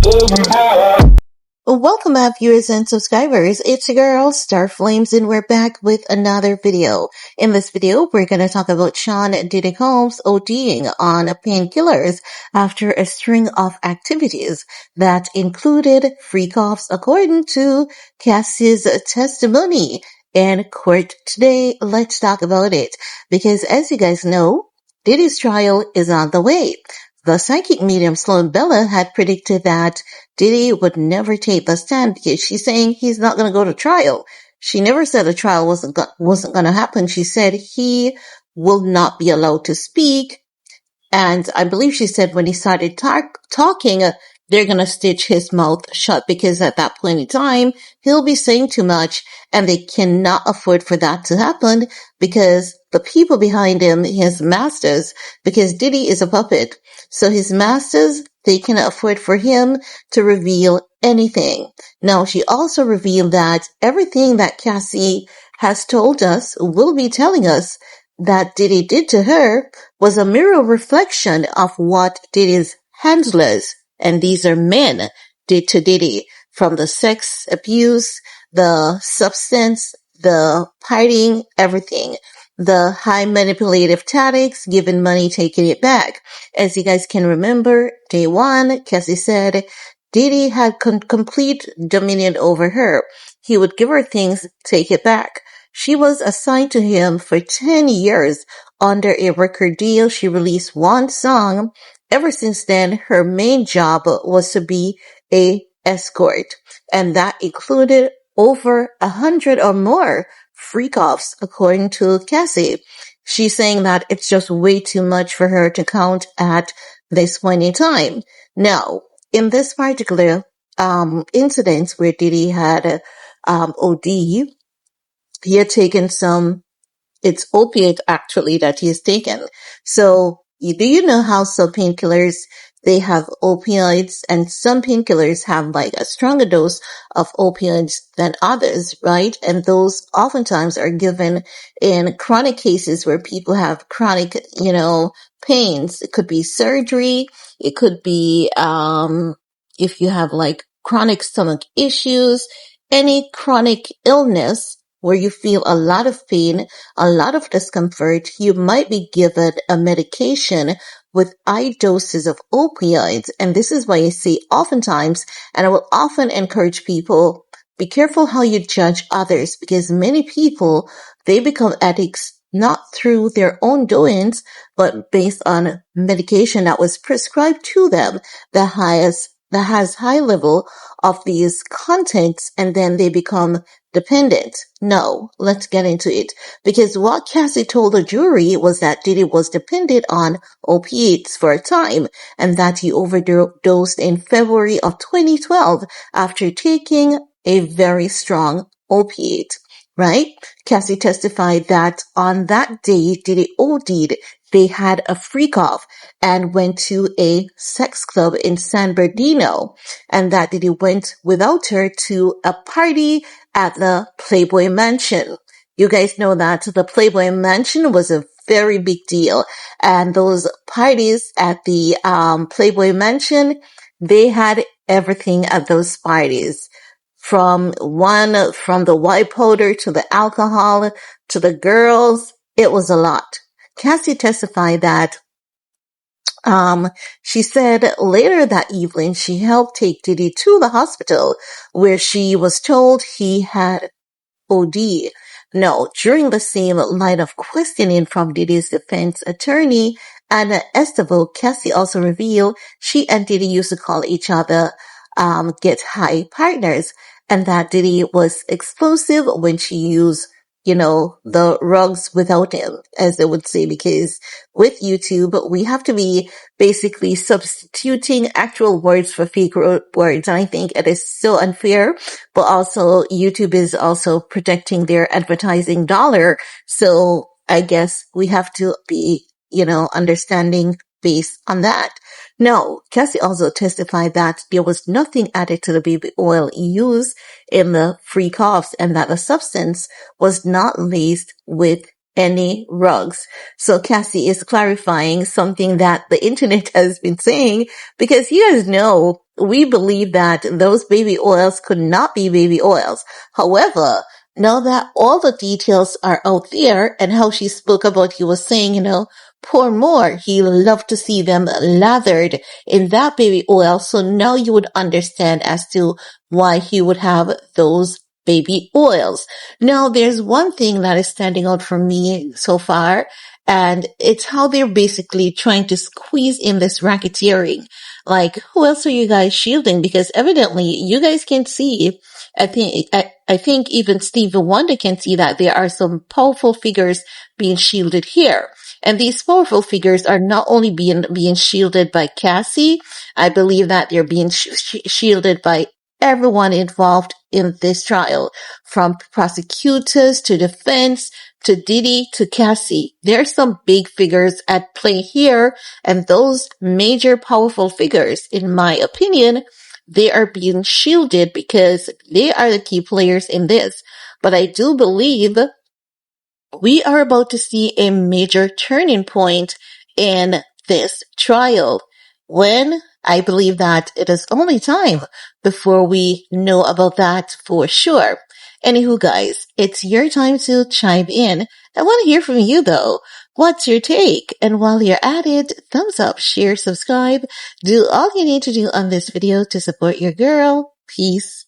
Welcome back, viewers and subscribers. It's your girl, Star Flames, and we're back with another video. In this video, we're going to talk about Sean Diddy Combs ODing on painkillers after a string of activities that included freak-offs according to Cassie's testimony in court today. Let's talk about it, because as you guys know, Diddy's trial is on the way. The psychic medium Sloan Bella had predicted that Diddy would never take the stand because she's saying he's not going to go to trial. She never said a trial wasn't going to happen. She said he will not be allowed to speak. And I believe she said when he started talking, they're going to stitch his mouth shut because at that point in time, he'll be saying too much and they cannot afford for that to happen because the people behind him, his masters, because Diddy is a puppet. So his masters, they cannot afford for him to reveal anything. Now, she also revealed that everything that Cassie has told us, will be telling us, that Diddy did to her was a mirror reflection of what Diddy's handlers, and these are men, did to Diddy, from the sex abuse, the substance, the partying, everything. The high manipulative tactics, giving money, taking it back. As you guys can remember, day one, Cassie said Diddy had complete dominion over her. He would give her things, take it back. She was assigned to him for 10 years under a record deal. She released one song. Ever since then, her main job was to be a escort, and that included over 100 or more freak-offs, according to Cassie. She's saying that it's just way too much for her to count at this point in time. Now, in this particular incident where Diddy had OD, he had taken it's opiate actually that he has taken. So do you know how some painkillers, they have opioids, and some painkillers have like a stronger dose of opioids than others, right? And those oftentimes are given in chronic cases where people have chronic, pains. It could be surgery. It could be, if you have like chronic stomach issues, any chronic illness where you feel a lot of pain, a lot of discomfort, you might be given a medication with high doses of opioids. And this is why I say oftentimes, and I will often encourage people, be careful how you judge others, because many people, they become addicts not through their own doings, but based on medication that was prescribed to them that has high level of these contents, and then they become dependent. No, let's get into it. Because what Cassie told the jury was that Diddy was dependent on opiates for a time, and that he overdosed in February of 2012 after taking a very strong opiate, right? Cassie testified that on that day Diddy OD'd, they had a freak-off and went to a sex club in San Bernardino, and that Diddy went without her to a party at the Playboy Mansion. You guys know that the Playboy Mansion was a very big deal, and those parties at the Playboy Mansion, they had everything at those parties. From the white powder to the alcohol to the girls, it was a lot. Cassie testified that she said later that evening she helped take Diddy to the hospital where she was told he had OD. No, during the same line of questioning from Diddy's defense attorney, Anna Estevaux, Cassie also revealed she and Diddy used to call each other get high partners, and that Diddy was explosive when she used the rugs without him, as they would say, because with YouTube, we have to be basically substituting actual words for fake words. And I think it is so unfair, but also YouTube is also protecting their advertising dollar. So I guess we have to be, understanding based on that. No, Cassie also testified that there was nothing added to the baby oil used in the freak-offs and that the substance was not laced with any rugs. So Cassie is clarifying something that the internet has been saying, because you guys know we believe that those baby oils could not be baby oils. However, now that all the details are out there and how she spoke about, he was saying, pour more. He loved to see them lathered in that baby oil. So now you would understand as to why he would have those baby oils. Now, there's one thing that is standing out for me so far, and it's how they're basically trying to squeeze in this racketeering. Like, who else are you guys shielding? Because evidently you guys can see, I think even Stevie Wonder can see that there are some powerful figures being shielded here. And these powerful figures are not only being shielded by Cassie, I believe that they're being shielded by everyone involved in this trial, from prosecutors to defense to Diddy to Cassie. There's some big figures at play here, and those major powerful figures, in my opinion, they are being shielded because they are the key players in this. But I do believe we are about to see a major turning point in this trial, when I believe that it is only time before we know about that for sure. Anywho, guys, it's your time to chime in. I want to hear from you though. What's your take? And while you're at it, thumbs up, share, subscribe. Do all you need to do on this video to support your girl. Peace.